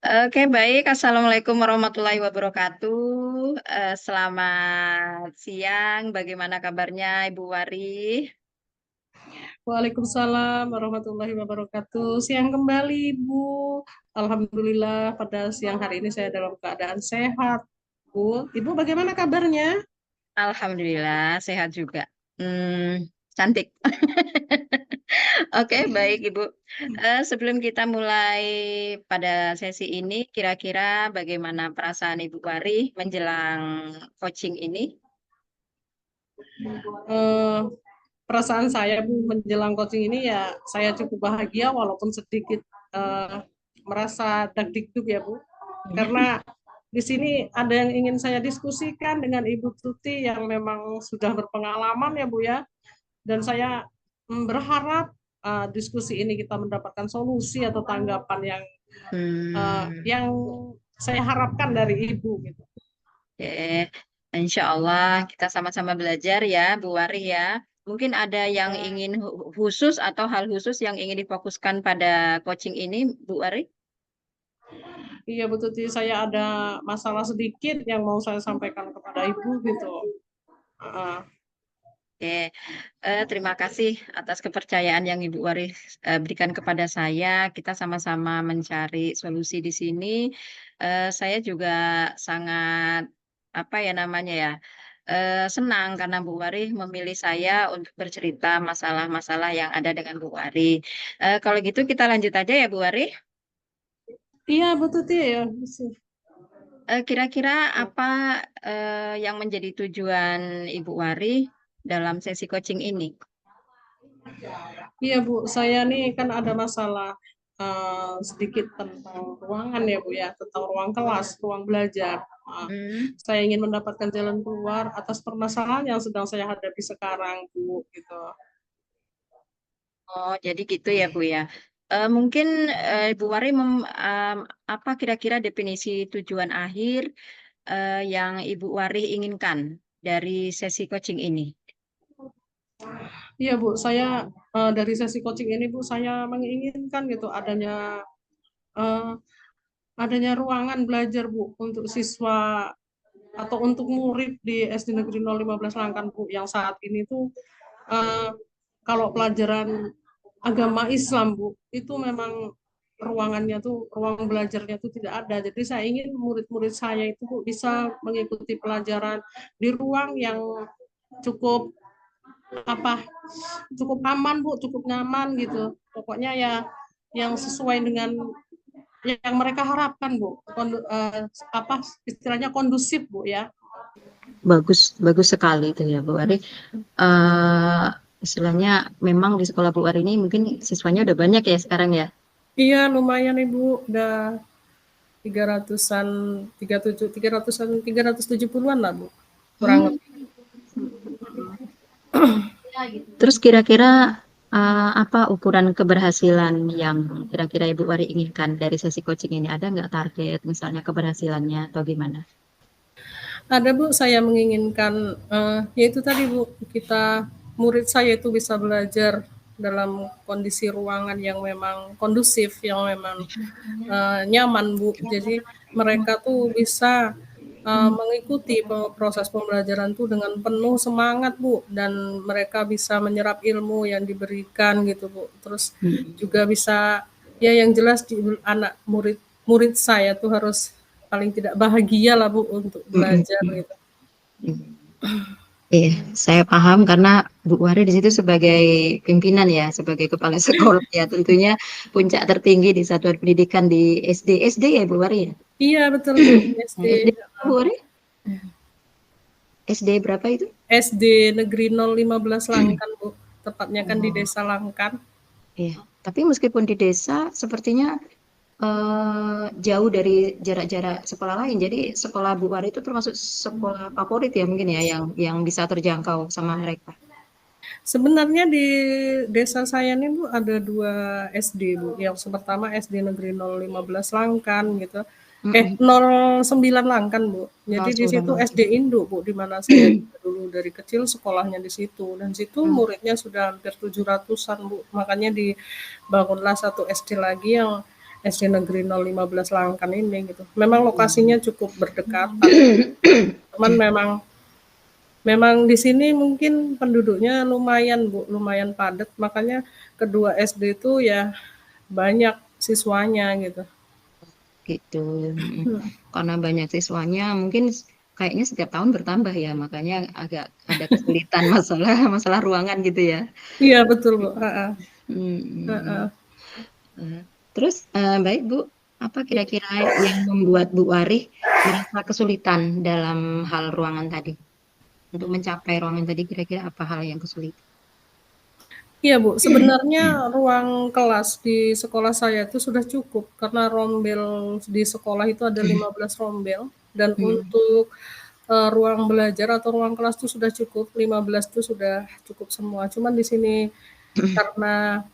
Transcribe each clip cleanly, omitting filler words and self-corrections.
Oke, baik. Assalamualaikum warahmatullahi wabarakatuh. Selamat siang. Bagaimana kabarnya, Ibu Wari? Waalaikumsalam warahmatullahi wabarakatuh. Siang kembali, Bu. Alhamdulillah pada siang hari ini saya dalam keadaan sehat, Bu. Ibu bagaimana kabarnya? Alhamdulillah, sehat juga. Cantik. Oke, baik, Ibu. Sebelum kita mulai pada sesi ini, kira-kira bagaimana perasaan Ibu Wari menjelang coaching ini? Eh, Perasaan saya, Bu, menjelang coaching ini ya saya cukup bahagia walaupun sedikit eh, merasa deg-deg ya, Bu. Karena di sini ada yang ingin saya diskusikan dengan Ibu Tuti yang memang sudah berpengalaman ya, Bu ya. Dan saya berharap diskusi ini kita mendapatkan solusi atau tanggapan Hmm. yang saya harapkan dari Ibu gitu. Oke, Insya Allah kita sama-sama belajar ya, Bu Wari ya. Mungkin ada yang ingin khusus atau hal khusus yang ingin difokuskan pada coaching ini, Bu Wari? Iya Bu Tuti, saya ada masalah sedikit yang mau saya sampaikan kepada Ibu gitu. Uh, Oke, terima kasih atas kepercayaan yang Ibu Wari berikan kepada saya. Kita sama-sama mencari solusi di sini. Saya juga sangat apa ya namanya ya, senang karena Bu Wari memilih saya untuk bercerita masalah-masalah yang ada dengan Bu Wari. Kalau gitu kita lanjut aja ya Bu Wari. iya Bu Tuti ya. Kira-kira apa yang menjadi tujuan Ibu Wari dalam sesi coaching ini? Iya Bu, saya nih kan ada masalah sedikit tentang ruangan ya Bu ya, tentang ruang kelas, ruang belajar. Hmm. Saya ingin mendapatkan jalan keluar atas permasalahan yang sedang saya hadapi sekarang Bu gitu. Oh, jadi gitu ya, Bu ya. Mungkin Bu Wari apa kira-kira definisi tujuan akhir yang Ibu Wari inginkan dari sesi coaching ini? Iya Bu, saya dari sesi coaching ini Bu, saya menginginkan gitu eh, adanya ruangan belajar Bu untuk siswa atau untuk murid di SD Negeri 015 Langkan Bu yang saat ini tuh eh, kalau pelajaran agama Islam Bu itu memang ruangannya tuh ruang belajarnya tuh tidak ada. Jadi saya ingin murid-murid saya itu Bu bisa mengikuti pelajaran di ruang yang cukup apa cukup aman Bu, cukup nyaman gitu. Pokoknya ya yang sesuai dengan yang mereka harapkan Bu. Apa istilahnya kondusif Bu ya. Bagus, bagus sekali itu ya, Bu Wari. Eh Istilahnya memang di sekolah Bu Wari ini mungkin siswanya udah banyak ya sekarang ya. Iya lumayan Ibu, udah 300-an, 370-an lah Bu. Kurang Hmm. lebih. Terus kira-kira apa ukuran keberhasilan yang kira-kira Ibu Wari inginkan dari sesi coaching ini? Ada nggak target misalnya keberhasilannya atau gimana? Ada Bu, saya menginginkan yaitu tadi Bu, kita murid saya itu bisa belajar dalam kondisi ruangan yang memang kondusif, yang memang nyaman Bu. Jadi mereka tuh bisa mengikuti proses pembelajaran tuh dengan penuh semangat Bu, dan mereka bisa menyerap ilmu yang diberikan gitu Bu. Terus Hmm. juga bisa ya yang jelas di anak murid saya tuh harus paling tidak bahagia lah Bu untuk Mm-mm. belajar gitu. Iya, saya paham karena Bu Wari di situ sebagai pimpinan ya, sebagai kepala sekolah ya, tentunya puncak tertinggi di satuan pendidikan di SD. SD ya Bu Wari ya? Iya betul Bu, SD SD Bu Wari? SD berapa itu? SD Negeri 015 Langkan Bu, tepatnya kan di Oh, Desa Langkan. iya. Tapi meskipun di desa, sepertinya jauh dari jarak-jarak sekolah lain. Jadi sekolah Bu Wari itu termasuk sekolah favorit ya mungkin ya, yang bisa terjangkau sama mereka. Sebenarnya di desa saya ini Bu ada 2 SD Bu. Yang pertama SD Negeri 015 Langkan gitu. Mm-mm. 09 Langkan Bu. Oh, Jadi di sembilan situ SD langkah. Induk Bu, di mana saya juga dulu dari kecil sekolahnya di situ. Dan situ Hmm. muridnya sudah hampir 700-an Bu. Makanya dibangunlah satu SD lagi yang SD Negeri 015 Langkan ini gitu. Memang lokasinya cukup berdekatan. Cuman memang di sini mungkin penduduknya lumayan Bu, lumayan padat, makanya kedua SD itu ya banyak siswanya gitu. Gitu. Karena banyak siswanya mungkin kayaknya setiap tahun bertambah ya, makanya agak ada kesulitan masalah masalah ruangan gitu ya. Iya betul Bu. Heeh. Mm. Heeh. Terus baik Bu, apa kira-kira yang membuat Bu Warih merasa kesulitan dalam hal ruangan tadi? Untuk mencapai ruangan tadi kira-kira apa hal yang kesulitan? Iya Bu, sebenarnya ruang kelas di sekolah saya itu sudah cukup karena rombel di sekolah itu ada 15 rombel dan Hmm. untuk ruang belajar atau ruang kelas itu sudah cukup, 15 itu sudah cukup semua. Cuman di sini karena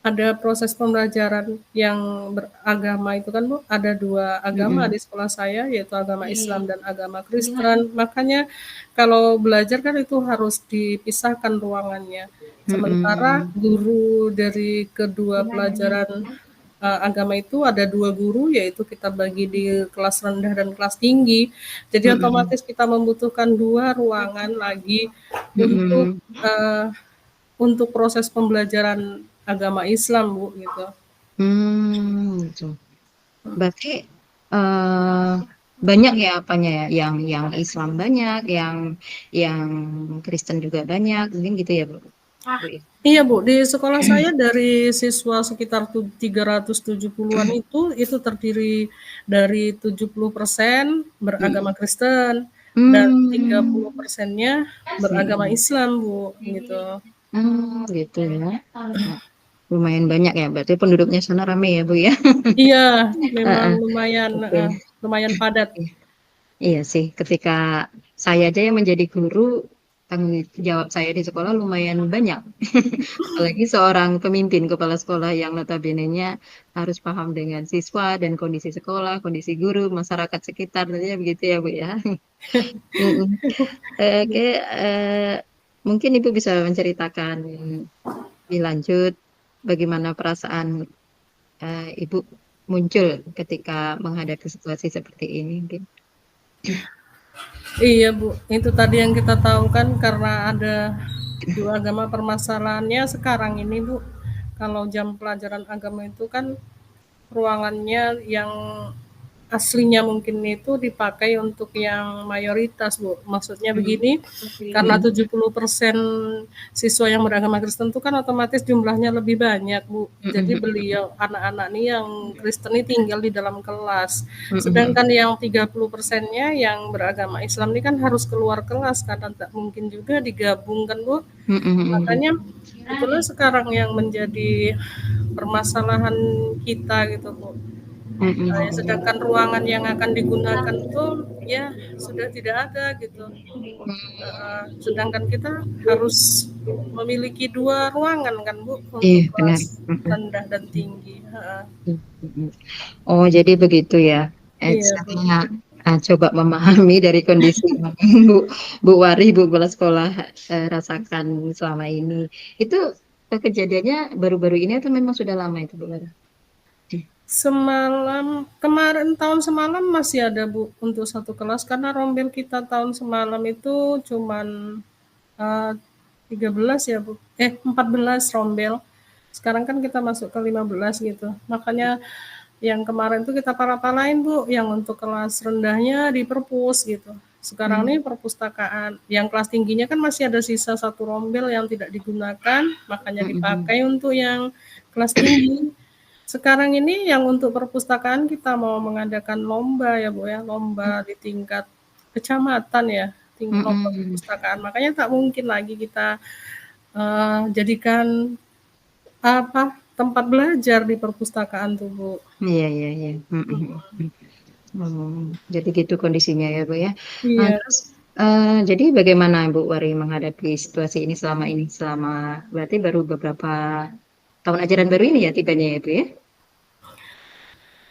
ada proses pembelajaran yang beragama itu kan Bu, ada 2 agama Mm-mm. di sekolah saya, yaitu agama Islam dan agama Kristen. Makanya kalau belajar kan itu harus dipisahkan ruangannya. Sementara Mm-mm. guru dari kedua pelajaran agama itu ada 2 guru, yaitu kita bagi di kelas rendah dan kelas tinggi. Jadi Mm-mm. otomatis kita membutuhkan 2 ruangan lagi untuk Mm-mm. uh, untuk proses pembelajaran agama Islam Bu gitu. Gitu. Berarti eh banyak ya apanya ya, yang Islam banyak, yang Kristen juga banyak, mungkin gitu ya Bu. Bu ya? Iya Bu, di sekolah saya dari siswa sekitar 370-an itu terdiri dari 70% beragama Mm. Kristen dan Hmm. 30%-nya beragama Mm-mm. Islam Bu gitu. Gitu ya. Lumayan banyak ya, berarti penduduknya sana rame ya Bu ya. Iya, Eh, memang eh. lumayan Oke. lumayan padat. Iya sih, ketika saya aja yang menjadi guru, tanggung jawab saya di sekolah lumayan banyak. Apalagi seorang pemimpin kepala sekolah yang notabene-nya harus paham dengan siswa dan kondisi sekolah, kondisi guru, masyarakat sekitar, tentunya begitu ya Bu ya. Mm-mm. Oke, mungkin Ibu bisa menceritakan lebih lanjut bagaimana perasaan Ibu muncul ketika menghadapi situasi seperti ini. Mungkin. Iya Bu, itu tadi yang kita tahu kan karena ada 2 agama permasalahannya sekarang ini Bu. Kalau jam pelajaran agama itu kan ruangannya yang aslinya mungkin itu dipakai untuk yang mayoritas Bu. Maksudnya Mm. begini, karena 70% siswa yang beragama Kristen itu kan otomatis jumlahnya lebih banyak Bu. Jadi beliau anak-anak nih yang Kristen ini tinggal di dalam kelas. Sedangkan yang 30%-nya yang beragama Islam ini kan harus keluar kelas karena tak mungkin juga digabungkan Bu. Makanya itulah sekarang yang menjadi permasalahan kita gitu Bu. Sedangkan ruangan yang akan digunakan tuh ya sudah tidak ada gitu. Sedangkan kita harus memiliki 2 ruangan kan Bu Iya, untuk benar. kelas rendah dan tinggi. Oh, jadi begitu ya. Iya Bu. Saya coba memahami dari kondisi yang Bu, Bu Wari, Bu Kepala Sekolah rasakan selama ini. Itu kejadiannya baru-baru ini atau memang sudah lama itu Bu Wari? Semalam kemarin tahun semalam masih ada Bu untuk satu kelas karena rombel kita tahun semalam itu cuman 13 ya Bu. 14 rombel. Sekarang kan kita masuk ke 15 gitu. Makanya yang kemarin tuh kita pala-palain Bu, yang untuk kelas rendahnya di perpus gitu. Sekarang Hmm. nih perpustakaan, yang kelas tingginya kan masih ada sisa satu rombel yang tidak digunakan, makanya Mm-mm. dipakai untuk yang kelas tinggi. Sekarang ini yang untuk perpustakaan kita mau mengadakan lomba ya Bu ya, lomba di tingkat kecamatan ya, lomba Mm-mm. perpustakaan. Makanya tak mungkin lagi kita jadikan tempat belajar di perpustakaan tuh Bu. Iya, iya, iya. Mm-mm. Jadi gitu kondisinya ya Bu ya. Iya. Terus jadi bagaimana Bu Wari menghadapi situasi ini selama berarti baru beberapa tahun ajaran baru ini ya tibanya ya Bu ya?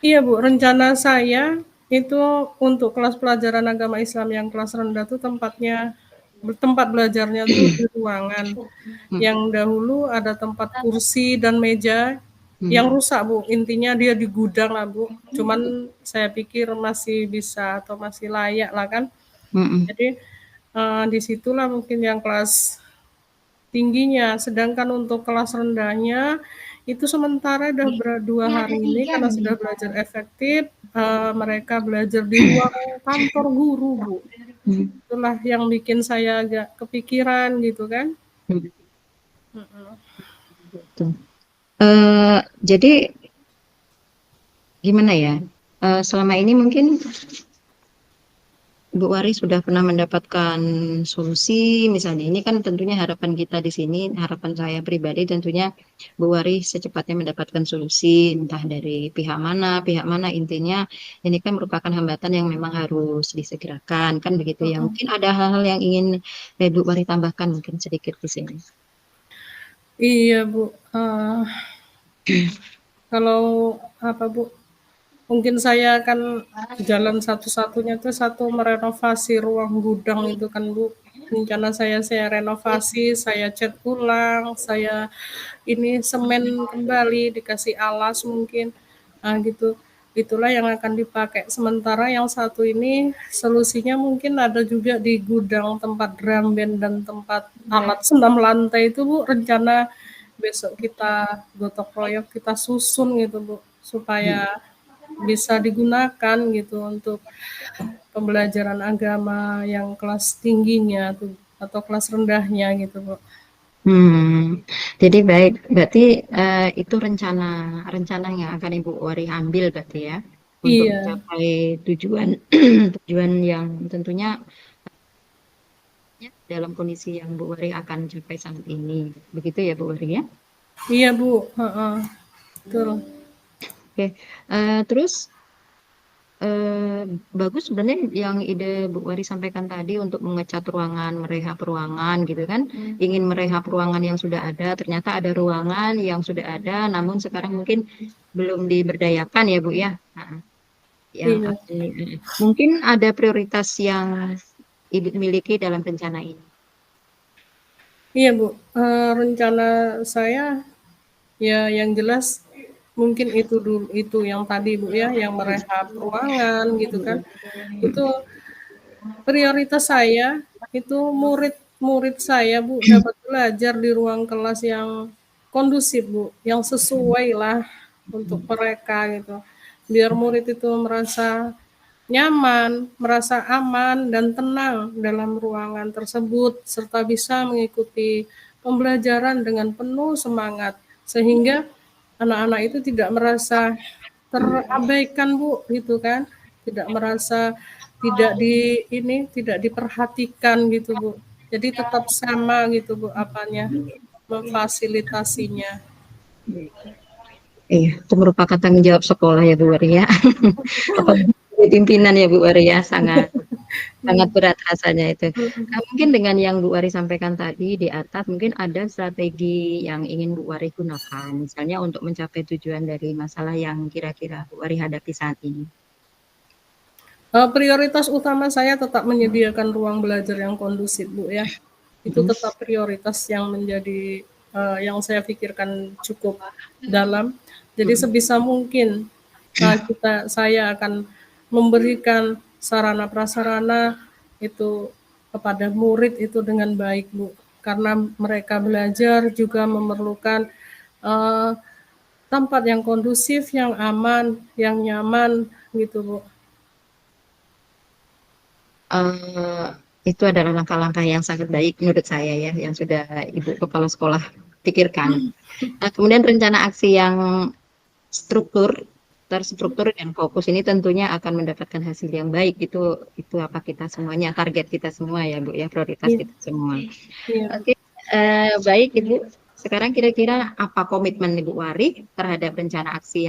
Iya Bu, rencana saya itu untuk kelas pelajaran agama Islam yang kelas rendah tuh tempat belajarnya tuh di ruangan. Yang Mm. dahulu ada tempat kursi dan meja, yang rusak Bu, intinya dia di gudang lah Bu. Cuman saya pikir masih bisa atau masih layak lah kan. Jadi disitulah mungkin yang kelas tingginya, sedangkan untuk kelas rendahnya itu sementara udah 2 hari ini karena sudah belajar efektif, mereka belajar di ruang kantor guru Bu. Itulah yang bikin saya agak kepikiran gitu kan. Jadi gimana ya? Selama ini mungkin Ibu Wari sudah pernah mendapatkan solusi, misalnya ini kan tentunya harapan kita di sini, harapan saya pribadi tentunya Bu Wari secepatnya mendapatkan solusi, entah dari pihak mana intinya ini kan merupakan hambatan yang memang harus disegerakan, kan begitu ya. Mungkin ada hal-hal yang ingin Bu Wari tambahkan mungkin sedikit di sini. Iya Bu, kalau apa Bu, mungkin saya akan jalan satu-satunya itu satu merenovasi ruang gudang itu kan Bu. Rencana saya renovasi, saya cat ulang, saya ini semen kembali, dikasih alas mungkin, gitu. Itulah yang akan dipakai. Sementara yang satu ini solusinya mungkin ada juga di gudang tempat drum band dan tempat alat senam lantai itu Bu, rencana besok kita gotong royong, kita susun gitu Bu, supaya bisa digunakan gitu untuk pembelajaran agama yang kelas tingginya tuh atau kelas rendahnya gitu Bu. Jadi baik, berarti itu rencana yang akan Ibu Wari ambil berarti ya untuk Iya, mencapai tujuan tujuan yang tentunya dalam kondisi yang Bu Wari akan capai saat ini. Begitu ya Bu Wari ya? iya Bu, betul. Oke, terus bagus sebenarnya yang ide Bu Wari sampaikan tadi untuk mengecat ruangan, merehab ruangan gitu kan. Ingin merehab ruangan yang sudah ada, ternyata ada ruangan yang sudah ada, namun sekarang mungkin belum diberdayakan ya Bu ya. Nah, yang Iya, mungkin ada prioritas yang Ibu miliki dalam rencana ini. iya Bu. Rencana saya ya yang jelas mungkin itu dulu, itu yang tadi Bu ya, yang merehab ruangan gitu kan. Itu prioritas saya, itu murid-murid saya Bu dapat belajar di ruang kelas yang kondusif Bu, yang sesuai lah untuk mereka gitu. Biar murid itu merasa nyaman, merasa aman dan tenang dalam ruangan tersebut, serta bisa mengikuti pembelajaran dengan penuh semangat, sehingga anak-anak itu tidak merasa terabaikan Bu, gitu kan, tidak merasa tidak diperhatikan gitu Bu. Jadi tetap sama gitu Bu apanya, memfasilitasinya. Iya, itu merupakan tanggung jawab sekolah ya Bu Wari ya. Apalagi sebagai pimpinan ya Bu Wari ya, sangat sangat Iya. berat rasanya itu. Nah, mungkin dengan yang Bu Wari sampaikan tadi di atas, mungkin ada strategi yang ingin Bu Wari gunakan, misalnya untuk mencapai tujuan dari masalah yang kira-kira Bu Wari hadapi saat ini. Prioritas utama saya tetap menyediakan ruang belajar yang kondusif, Bu, ya. Itu tetap prioritas yang menjadi, yang saya pikirkan cukup dalam. Jadi sebisa mungkin, saya akan memberikan sarana prasarana itu kepada murid itu dengan baik, Bu. Karena mereka belajar juga memerlukan, eee, tempat yang kondusif, yang aman, yang nyaman, gitu, Bu. Eh, itu adalah langkah-langkah yang sangat baik menurut saya ya, yang sudah Ibu Kepala Sekolah pikirkan. Nah, kemudian rencana aksi yang struktur, terstruktur dan fokus ini tentunya akan mendapatkan hasil yang baik. Itu apa kita semuanya, target kita semua ya Bu ya, prioritas Iya, kita semua. iya. Oke, baik Ibu. Sekarang kira-kira apa komitmen Ibu Wari terhadap rencana aksi yang